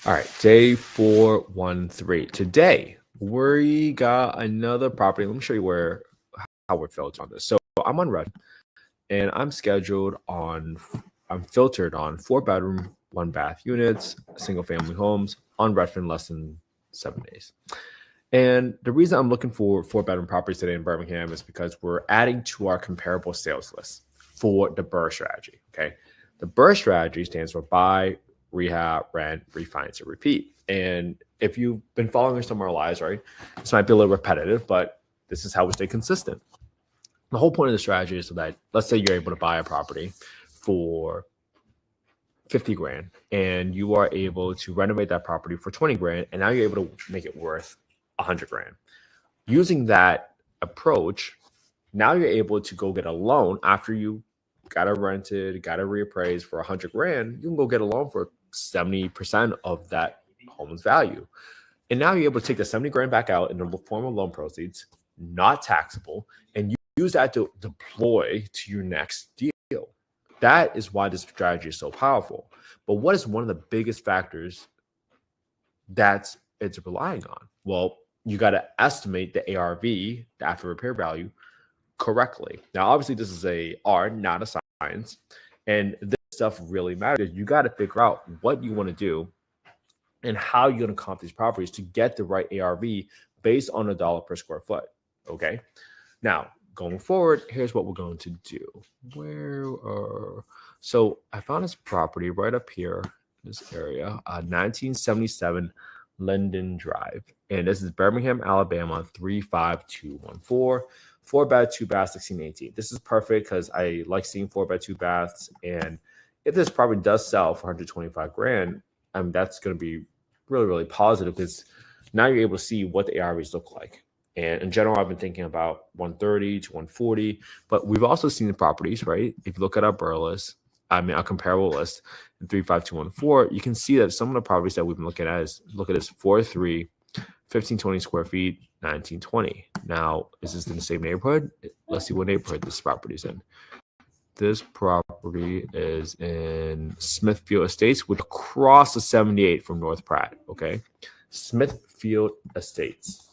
All right, day 413. Today we got another property. Let me show you how we're filtered on this. So I'm on Red, and I'm filtered on 4-bedroom, 1-bath units, single family homes on Redfin less than 7 days. And the reason I'm looking for 4-bedroom properties today in Birmingham is because we're adding to our comparable sales list for the BRRRR strategy. Okay. The BRRRR strategy stands for buy, rehab, rent, refinance, and repeat. And if you've been following some of our lives, right, this might be a little repetitive, but this is how we stay consistent. The whole point of the strategy is so that, let's say you're able to buy a property for 50 grand and you are able to renovate that property for 20 grand, and now you're able to make it worth 100 grand. Using that approach, now you're able to go get a loan after you got it rented, got it reappraised for 100 grand. You can go get a loan for 70% of that home's value. And now you're able to take the 70 grand back out in the form of loan proceeds, not taxable, and you use that to deploy to your next deal. That is why this strategy is so powerful. But what is one of the biggest factors that it's relying on? Well, you got to estimate the ARV, the after repair value, correctly. Now, obviously, this is a art, not a science. And this stuff really matters. You got to figure out what you want to do and how you're going to comp these properties to get the right ARV based on $1 per square foot. Okay. Now, going forward, here's what we're going to do. So I found this property right up here, this area, 1977 Linden Drive. And this is Birmingham, Alabama, 35214. 4-bed, 2-bath, 1618. This is perfect because I like seeing 4-bed, 2-baths. And if this property does sell for 125 grand, that's going to be really, really positive because now you're able to see what the ARVs look like. And in general, I've been thinking about 130 to 140, but we've also seen the properties, right? If you look at our BRRRR list, our comparable list in 35214, you can see that some of the properties that we've been looking at is 4.3, 1520 square feet, 1920. Now, is this in the same neighborhood? Let's see what neighborhood this property is in. This property is in Smithfield Estates, which across the 78 from North Pratt. Okay, Smithfield Estates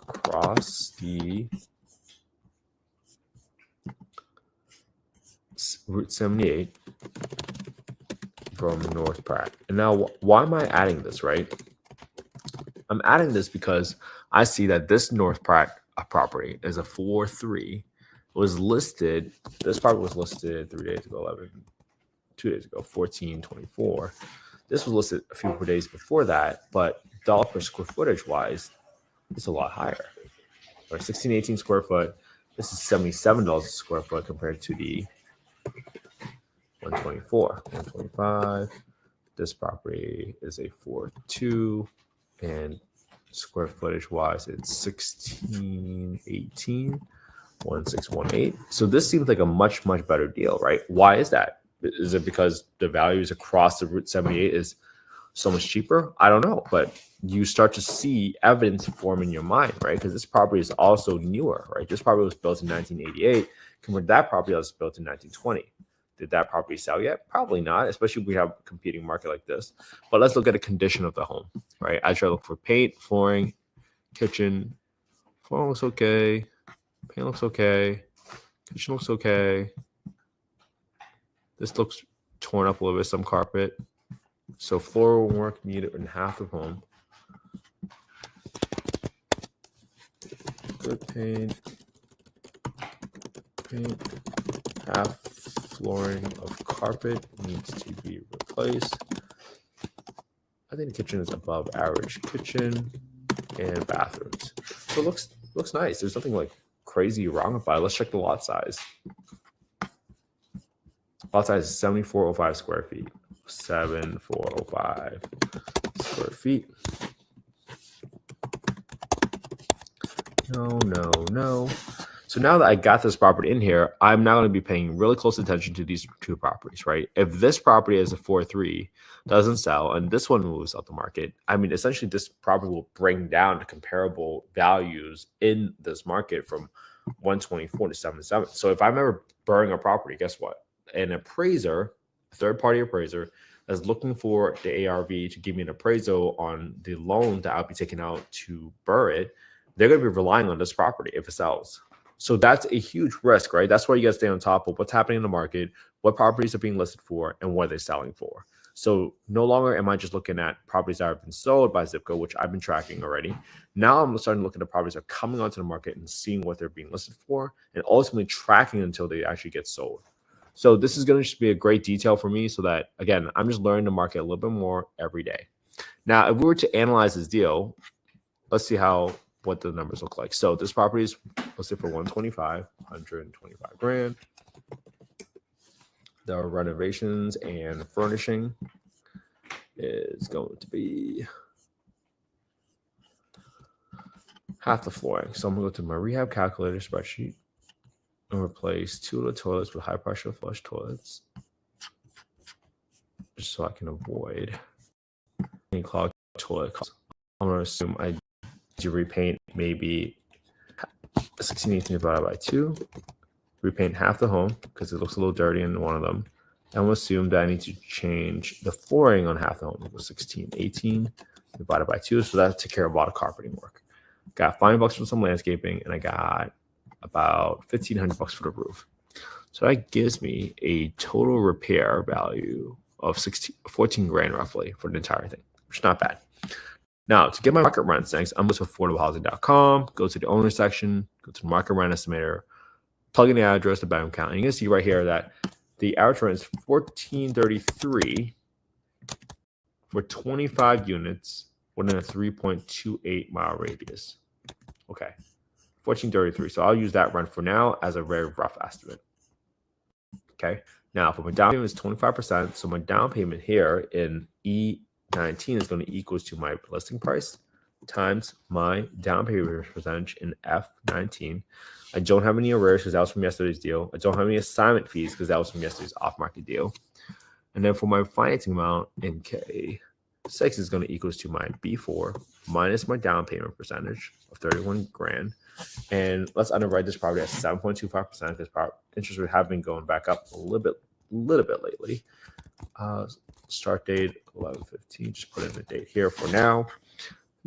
across the Route 78 from North Pratt. And now, why am I adding this, right? I'm adding this because I see that this North Pratt property is a 4.3. This property was listed 2 days ago, 1424. This was listed a few more days before that, but dollar per square footage wise, it's a lot higher. Or 1618 square foot, this is $77 a square foot compared to the 124, 125. This property is a 4.2, and square footage wise, it's 1618, 1618. So this seems like a much, much better deal, right? Why is that? Is it because the values across the Route 78 is so much cheaper? I don't know, but you start to see evidence form in your mind, right? Because this property is also newer, right? This property was built in 1988 compared to that property that was built in 1920. Did that property sell yet? Probably not, especially if we have a competing market like this. But let's look at the condition of the home, right? I try to look for paint, flooring, kitchen. Flooring looks okay. Paint looks okay. Kitchen looks okay. This looks torn up a little bit, some carpet. So floor work needed in half of home. Good paint. Half flooring of carpet needs to be replaced. I think the kitchen is above average kitchen and bathrooms. So it looks nice. There's nothing like crazy wrong about it. Let's check the lot size. Lot size is 7405 square feet. 7405 square feet. No. So now that I got this property in here, I'm now going to be paying really close attention to these two properties, right? If this property is a 4.3, doesn't sell, and this one moves out the market, I mean, essentially this property will bring down the comparable values in this market from 124 to 77. So if I'm ever burning a property, guess what? An appraiser third-party appraiser that's looking for the ARV to give me an appraisal on the loan that I'll be taking out to BRRRR it, they're going to be relying on this property if it sells. So that's a huge risk, right? That's why you got to stay on top of what's happening in the market, what properties are being listed for, and what they're selling for. So no longer am I just looking at properties that have been sold by zip code, which I've been tracking already. Now I'm starting to look at the properties that are coming onto the market and seeing what they're being listed for, and ultimately tracking until they actually get sold. So this is going to just be a great detail for me, so that, again, I'm just learning the market a little bit more every day. Now, if we were to analyze this deal, let's see what the numbers look like. So this property is listed for 125 grand. The renovations and furnishing is going to be half the flooring. So I'm going to go to my rehab calculator spreadsheet and replace 2 of the toilets with high pressure flush toilets, just so I can avoid any clogged toilet costs. I'm going to assume I do repaint maybe 1618 divided by 2. Repaint half the home because it looks a little dirty in one of them. And we'll assume that I need to change the flooring on half the home. It was 1618 divided by 2. So that took care of a lot of carpeting work. Got $5 for some landscaping, and I got about $1,500 for the roof. So that gives me a total repair value of 14 grand roughly for the entire thing, which is not bad. Now, to get my market rents next, I'm going to affordablehousing.com, go to the owner section, go to the market rent estimator, plug in the address, the bedroom count, and you can see right here that the average rent is $1,433 for 25 units within a 3.28 mile radius. Okay, $1,433. So I'll use that rent for now as a very rough estimate. Okay, now for my down payment is 25%. So my down payment here in E19 is going to equal to my listing price times my down payment percentage in F19. I don't have any arrears because that was from yesterday's deal. I don't have any assignment fees because that was from yesterday's off-market deal. And then for my financing amount in K6 is going to equal to my B4 minus my down payment percentage of 31 grand. And let's underwrite this property at 7.25% because interest rates have been going back up a little bit lately. Start date 11/15. Just put in the date here for now.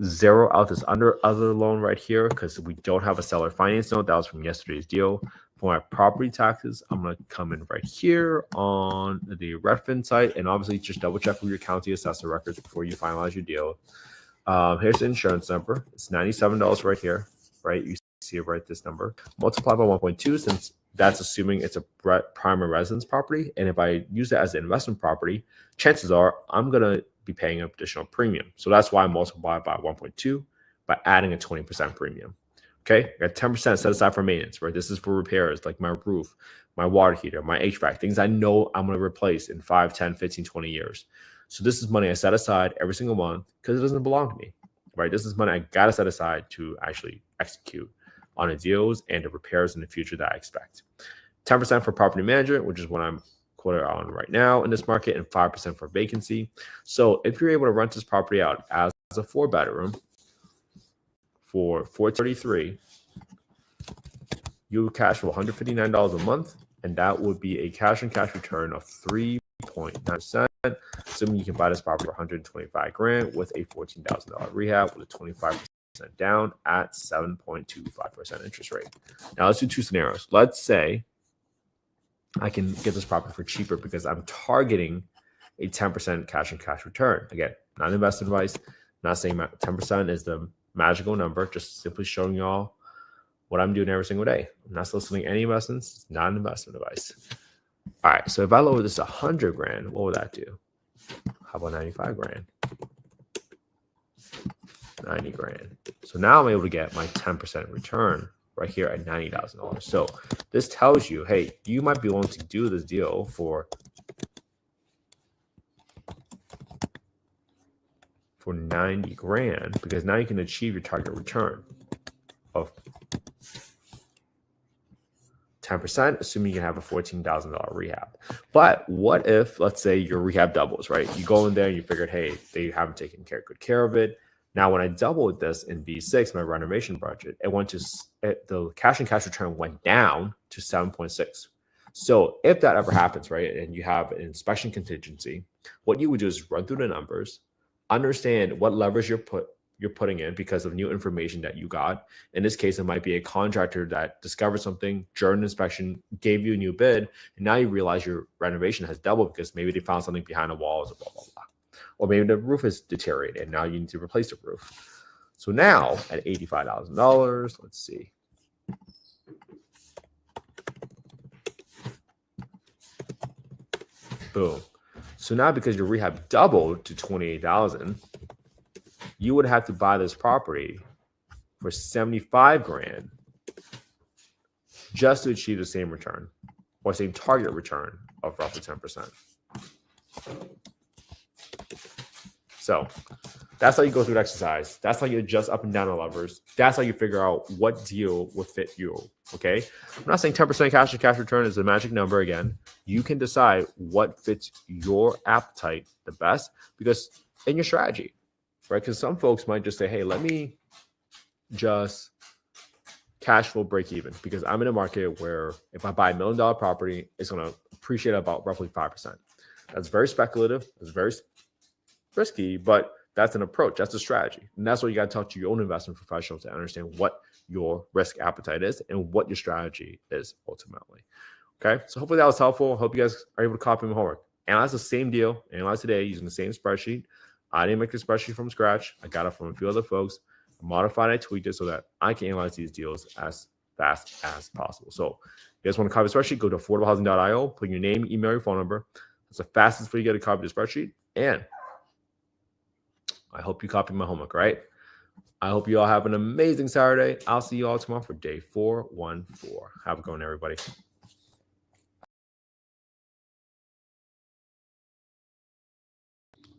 Zero out this other loan right here because we don't have a seller finance note. That was from yesterday's deal. For my property taxes, I'm going to come in right here on the Redfin site, and obviously just double check with your county assessor records before you finalize your deal. Here's the insurance number. It's $97 right here, right? You see it right, this number. Multiply by 1.2 since that's assuming it's a primary residence property. And if I use it as an investment property, chances are I'm going to be paying an additional premium. So that's why I multiply by 1.2 by adding a 20% premium. Okay, I got 10% set aside for maintenance, right? This is for repairs like my roof, my water heater, my HVAC, things I know I'm going to replace in 5, 10, 15, 20 years. So this is money I set aside every single month because it doesn't belong to me, right? This is money I got to set aside to actually execute on the deals and the repairs in the future that I expect. 10% for property management, which is what I'm quoted on right now in this market, and 5% for vacancy. So if you're able to rent this property out as a 4-bedroom for $433, you would cash for $159 a month, and that would be a cash-on-cash return of 3.9%. Assuming you can buy this property for $125 grand with a $14,000 rehab with a 25% down at 7.25% interest rate. Now let's do 2 scenarios. Let's say I can get this property for cheaper because I'm targeting a 10% cash-on-cash return. Again, not investment advice. Not saying 10% is the magical number. Just simply showing y'all what I'm doing every single day. I'm not soliciting any investments. It's not an investment advice. All right. So if I lower this to 100 grand, what would that do? How about 95 grand? 90 grand. So now I'm able to get my 10% return right here at $90,000. So this tells you, hey, you might be willing to do this deal for 90 grand because now you can achieve your target return of 10%, assuming you can have a $14,000 rehab. But what if, let's say, your rehab doubles, right? You go in there and you figured, hey, they haven't taken good care of it. Now, when I doubled this in B6, my renovation budget, it went to the cash and cash return went down to 7.6. So if that ever happens, right, and you have an inspection contingency, what you would do is run through the numbers, understand what levers you're putting in because of new information that you got. In this case, it might be a contractor that discovered something during inspection, gave you a new bid, and now you realize your renovation has doubled because maybe they found something behind the walls or blah, blah, blah. Or maybe the roof is deteriorated and now you need to replace the roof. So now at $85,000, let's see. Boom. So now because your rehab doubled to $28,000, you would have to buy this property for $75,000 just to achieve the same return or same target return of roughly 10%. So that's how you go through the exercise. That's how you adjust up and down the levers. That's how you figure out what deal will fit you. Okay. I'm not saying 10% cash to cash return is a magic number. Again, you can decide what fits your appetite the best because in your strategy, right? Because some folks might just say, hey, let me just cash flow break even because I'm in a market where if I buy $1 million property, it's going to appreciate about roughly 5%. That's very speculative. It's very risky, but that's an approach. That's a strategy. And that's what you got to talk to your own investment professional to understand what your risk appetite is and what your strategy is ultimately. Okay. So hopefully that was helpful. I hope you guys are able to copy my homework. Analyze the same deal. Analyze today using the same spreadsheet. I didn't make the spreadsheet from scratch. I got it from a few other folks. I modified it, I tweaked it so that I can analyze these deals as fast as possible. So if you guys want to copy the spreadsheet, go to affordablehousing.io, put your name, email, your phone number. That's the fastest way you get to copy the spreadsheet. And I hope you copy my homework, right? I hope you all have an amazing Saturday. I'll see you all tomorrow for day 414. Have a good one, everybody.